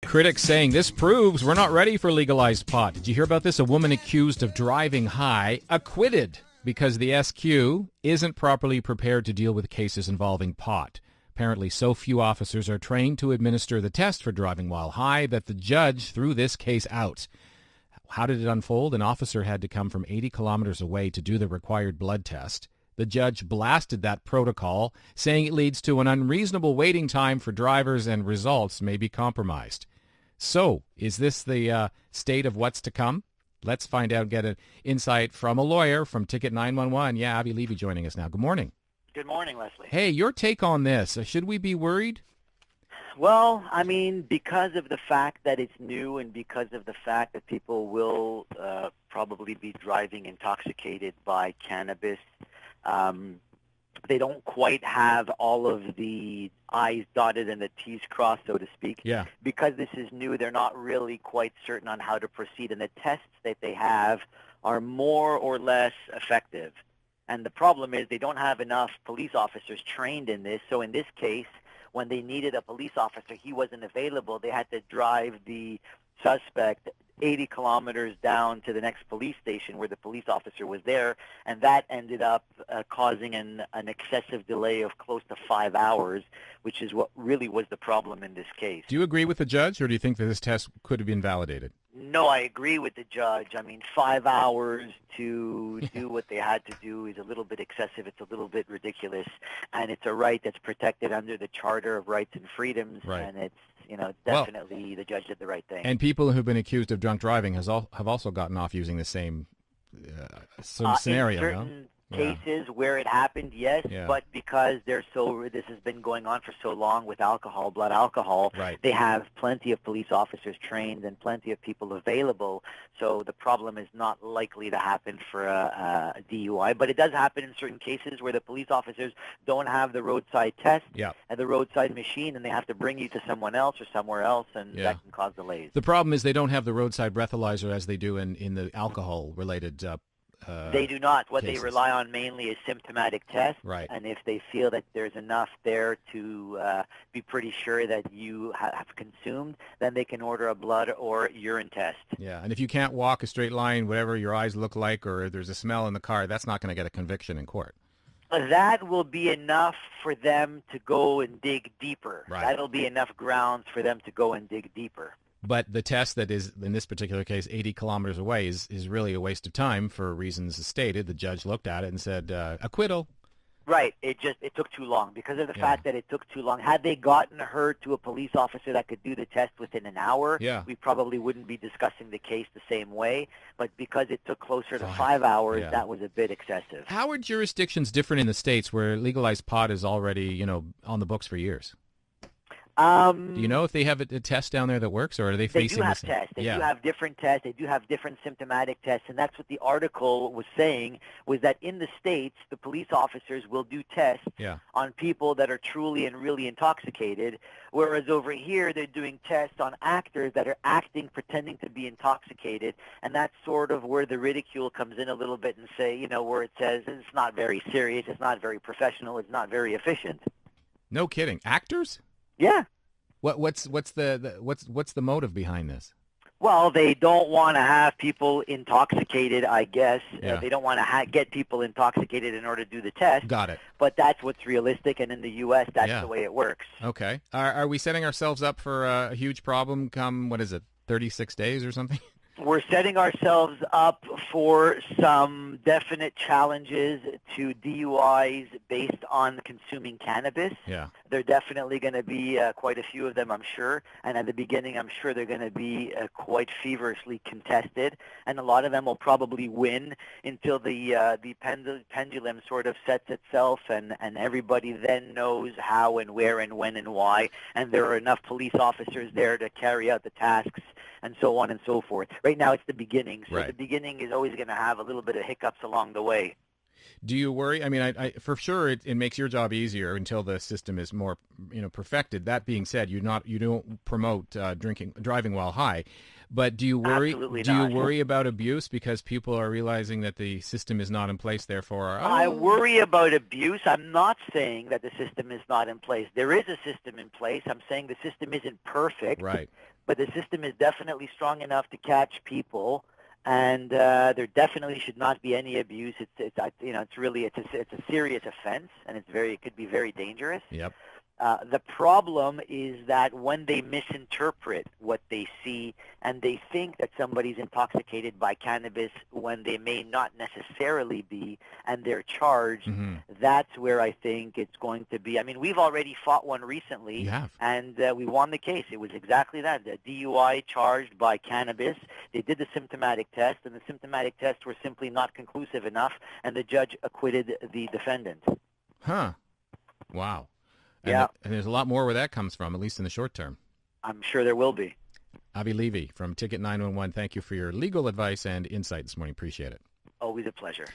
Critics saying this proves we're not ready for legalized pot. Did you hear about this? A woman accused of driving high acquitted because the SQ isn't properly prepared to deal with cases involving pot. Apparently, so few officers are trained to administer the test for driving while high that the judge threw this case out. How did it unfold? An officer had to come from 80 kilometers away to do the required blood test. The judge blasted that protocol, saying it leads to an unreasonable waiting time for drivers and results may be compromised. So, is this the state of what's to come? Let's find out, get an insight from a lawyer from Ticket911. Yeah, Avi Levy joining us now. Good morning. Good morning, Leslie. Hey, your take on this. Should we be worried? Well, I mean, because of the fact that it's new and because of the fact that people will probably be driving intoxicated by cannabis, they don't quite have all of the I's dotted and the T's crossed, so to speak. Yeah. Because this is new, they're not really quite certain on how to proceed, and the tests that they have are more or less effective. And the problem is they don't have enough police officers trained in this. So in this case, when they needed a police officer, he wasn't available. They had to drive the suspect 80 kilometers down to the next police station where the police officer was there, and that ended up causing an excessive delay of close to 5 hours, which is what really was the problem in this case. Do you agree with the judge, or do you think that this test could have been validated? No, I agree with the judge. I mean, 5 hours to do what they had to do is a little bit excessive. It's a little bit ridiculous, and it's a right that's protected under the Charter of Rights and Freedoms, Right. and it's, definitely the judge did the right thing. And people who've been accused of drunk driving have also gotten off using the same sort of scenario, in certain cases where it happened, yes, Yeah. but because this has been going on for so long with alcohol, blood alcohol, Right. they have plenty of police officers trained and plenty of people available, so the problem is not likely to happen for a DUI, but it does happen in certain cases where the police officers don't have the roadside test and the roadside machine, and they have to bring you to someone else or somewhere else, and that can cause delays. The problem is they don't have the roadside breathalyzer as they do in the alcohol-related they do not. What cases. they rely on mainly is symptomatic tests, Right. and if they feel that there's enough there to be pretty sure that you have consumed, then they can order a blood or urine test. Yeah, and if you can't walk a straight line, whatever your eyes look like, or there's a smell in the car, that's not going to get a conviction in court. That will be enough for them to go and dig deeper. Right. That'll be enough grounds for them to go and dig deeper. But the test that is, in this particular case, 80 kilometers away is really a waste of time for reasons stated. The judge looked at it and said, acquittal. Right. It took too long because of the fact that it took too long. Had they gotten her to a police officer that could do the test within an hour, we probably wouldn't be discussing the case the same way. But because it took closer to 5 hours, that was a bit excessive. How are jurisdictions different in the States where legalized pot is already, on the books for years? Do you know if they have a test down there that works, or are they facing They do have tests. They do have different tests. They do have different symptomatic tests, and that's what the article was saying, was that in the States, the police officers will do tests on people that are truly and really intoxicated, whereas over here, they're doing tests on actors that are acting, pretending to be intoxicated, and that's sort of where the ridicule comes in a little bit and say, where it says it's not very serious, it's not very professional, it's not very efficient. No kidding. Actors? Yeah. What's the motive behind this? Well, they don't want to have people intoxicated, I guess. They don't want to get people intoxicated in order to do the test. Got it. But that's what's realistic, and in the U.S., that's the way it works. Okay. Are we setting ourselves up for a huge problem come, 36 days or something? We're setting ourselves up for some definite challenges to DUIs based on consuming cannabis. Yeah. There are definitely going to be quite a few of them, I'm sure. And at the beginning, I'm sure they're going to be quite feverishly contested. And a lot of them will probably win until the pendulum sort of sets itself, and everybody then knows how and where and when and why. And there are enough police officers there to carry out the tasks and so on and so forth. Right now, it's the beginning, so the beginning is always going to have a little bit of hiccups along the way. Do you worry? I mean, I for sure it makes your job easier until the system is more, perfected. That being said, you don't promote driving while high, but do you worry? Absolutely do not. You worry about abuse because people are realizing that the system is not in place? Therefore, I worry about abuse. I'm not saying that the system is not in place. There is a system in place. I'm saying the system isn't perfect. Right. but the system is definitely strong enough to catch people, and there definitely should not be any abuse. It's a serious offense, and it could be very dangerous. Yep. The problem is that when they misinterpret what they see and they think that somebody's intoxicated by cannabis when they may not necessarily be, and they're charged, that's where I think it's going to be. I mean, we've already fought one recently, You have. and we won the case. It was exactly that, the DUI charged by cannabis. They did the symptomatic test, and the symptomatic tests were simply not conclusive enough, and the judge acquitted the defendant. Huh. Wow. Yeah. And there's a lot more where that comes from, at least in the short term. I'm sure there will be. Avi Levy from Ticket911, thank you for your legal advice and insight this morning. Appreciate it. Always a pleasure.